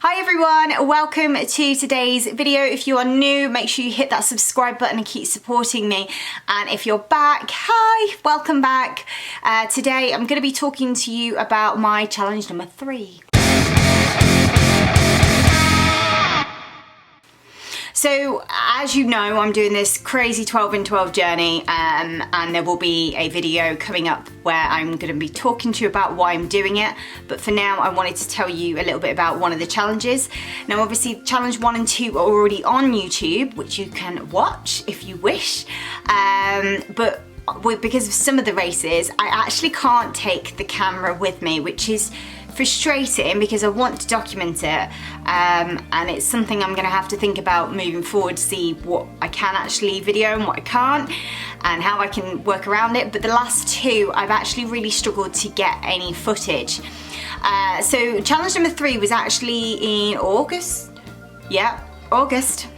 Hi everyone, welcome to today's video. If you are new, make sure you hit that subscribe button and keep supporting me. And if you're back, hi, welcome back. Today I'm going to be talking to you about my challenge number 3. So as you know, I'm doing this crazy 12 in 12 journey and there will be a video coming up where I'm going to be talking to you about why I'm doing it. But for now, I wanted to tell you a little bit about one of the challenges. Now, obviously, challenge 1 and 2 are already on YouTube, which you can watch if you wish. But because of some of the races, I actually can't take the camera with me, which is frustrating because I want to document it and it's something I'm going to have to think about moving forward to see what I can actually video and what I can't and how I can work around it. But the last 2 I've actually really struggled to get any footage. So challenge number 3 was actually in August. Yeah, August.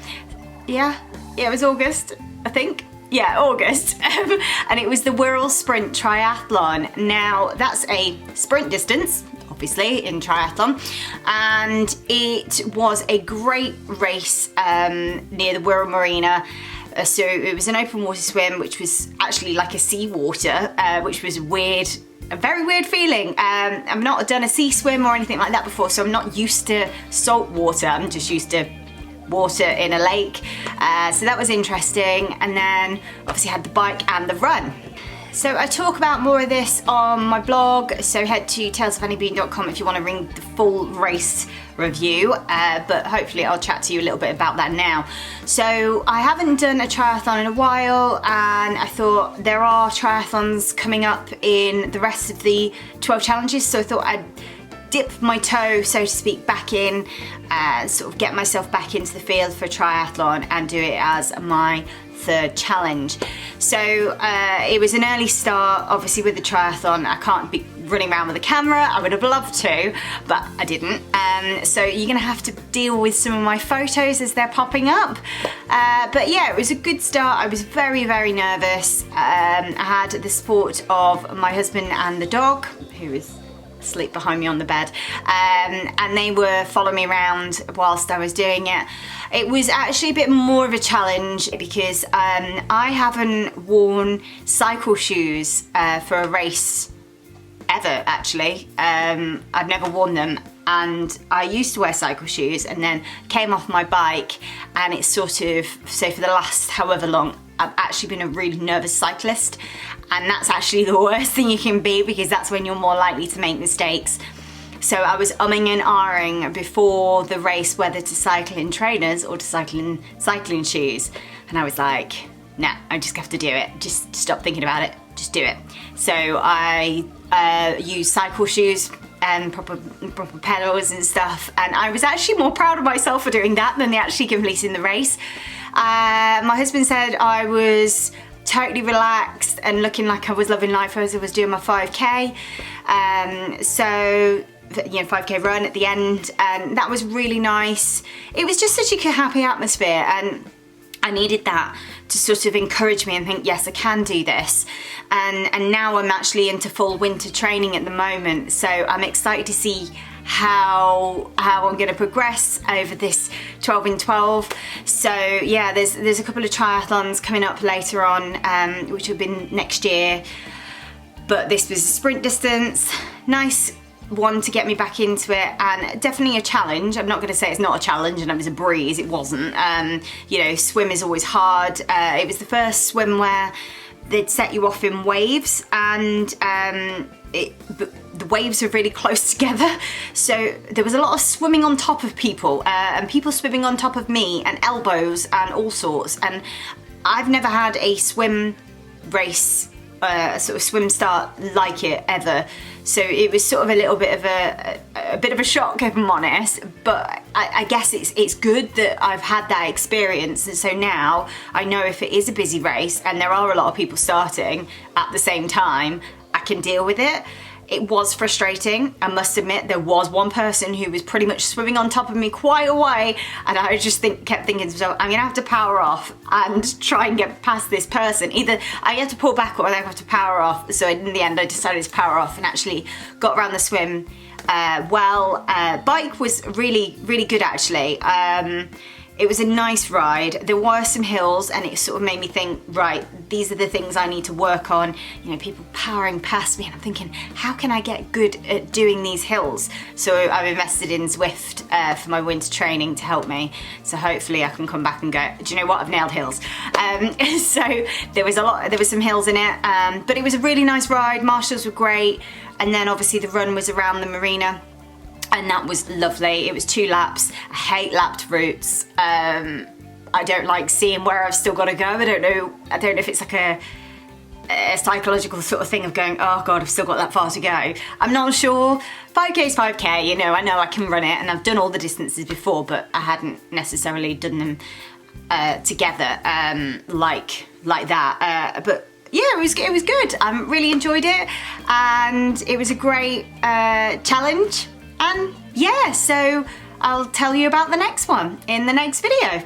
Yeah, it was August, I think. Yeah, August. And it was the Wirral Sprint Triathlon. Now, that's a sprint distance, obviously, in triathlon, and it was a great race near the Wirral Marina. So it was an open water swim, which was actually like a seawater, which was weird, a very weird feeling. I've not done a sea swim or anything like that before, so I'm not used to salt water. I'm just used to water in a lake. So that was interesting. And then obviously had the bike and the run. So I talk about more of this on my blog, so head to talesofanniebean.com if you want to read the full race review, but hopefully I'll chat to you a little bit about that now. So I haven't done a triathlon in a while, and I thought there are triathlons coming up in the rest of the 12 challenges, so I thought I'd dip my toe, so to speak, back in, sort of get myself back into the field for triathlon and do it as my 3rd challenge. So it was an early start, obviously, with the triathlon. I can't be running around with a camera. I would have loved to, but I didn't. So you're gonna have to deal with some of my photos as they're popping up. But yeah, it was a good start. I was very, very nervous. I had the support of my husband and the dog, who is asleep behind me on the bed, and they were following me around whilst I was doing it. It was actually a bit more of a challenge because I haven't worn cycle shoes for a race ever, actually. I've never worn them, and I used to wear cycle shoes and then came off my bike, and it's sort of, so for the last however long, I've actually been a really nervous cyclist, and that's actually the worst thing you can be because that's when you're more likely to make mistakes. So I was umming and ahhing before the race whether to cycle in trainers or to cycle in cycling shoes, and I was like, nah, I just have to do it. Just stop thinking about it, just do it. So I used cycle shoes and proper pedals and stuff, and I was actually more proud of myself for doing that than actually completing the race. My husband said I was totally relaxed and looking like I was loving life as I was doing my 5k. So, you know, 5k run at the end, and that was really nice. It was just such a happy atmosphere, and I needed that to sort of encourage me and think, yes, I can do this. And now I'm actually into full winter training at the moment, so I'm excited to see how I'm going to progress over this 12 in 12. So yeah, there's a couple of triathlons coming up later on, which will be next year. But this was a sprint distance, nice one to get me back into it, and definitely a challenge. I'm not going to say it's not a challenge and it was a breeze, it wasn't. You know, swim is always hard. It was the first swim where they'd set you off in waves, and the waves are really close together, so there was a lot of swimming on top of people, and people swimming on top of me, and elbows and all sorts. And I've never had a swim race, sort of swim start like it ever, so it was sort of a little bit of a shock, if I'm honest. But I guess it's good that I've had that experience, and so now I know if it is a busy race and there are a lot of people starting at the same time, I can deal with it. It was frustrating, I must admit. There was one person who was pretty much swimming on top of me quite a way, and I just kept thinking to myself, I'm gonna have to power off and try and get past this person. Either I have to pull back or I have to power off. So in the end I decided to power off and actually got around the swim well. Bike was really, really good actually. It was a nice ride. There were some hills and it sort of made me think, right, these are the things I need to work on. You know, people powering past me and I'm thinking, how can I get good at doing these hills? So I've invested in Zwift for my winter training to help me. So hopefully I can come back and go, do you know what, I've nailed hills. So there was some hills in it, but it was a really nice ride. Marshals were great. And then obviously the run was around the marina. And that was lovely. It was 2 laps. I hate lapped routes. I don't like seeing where I've still got to go. I don't know if it's like a psychological sort of thing of going, oh God, I've still got that far to go. I'm not sure. 5K is 5K, you know I can run it and I've done all the distances before, but I hadn't necessarily done them together like that. But yeah, it was good. I really enjoyed it and it was a great challenge. And yeah, so I'll tell you about the next one in the next video.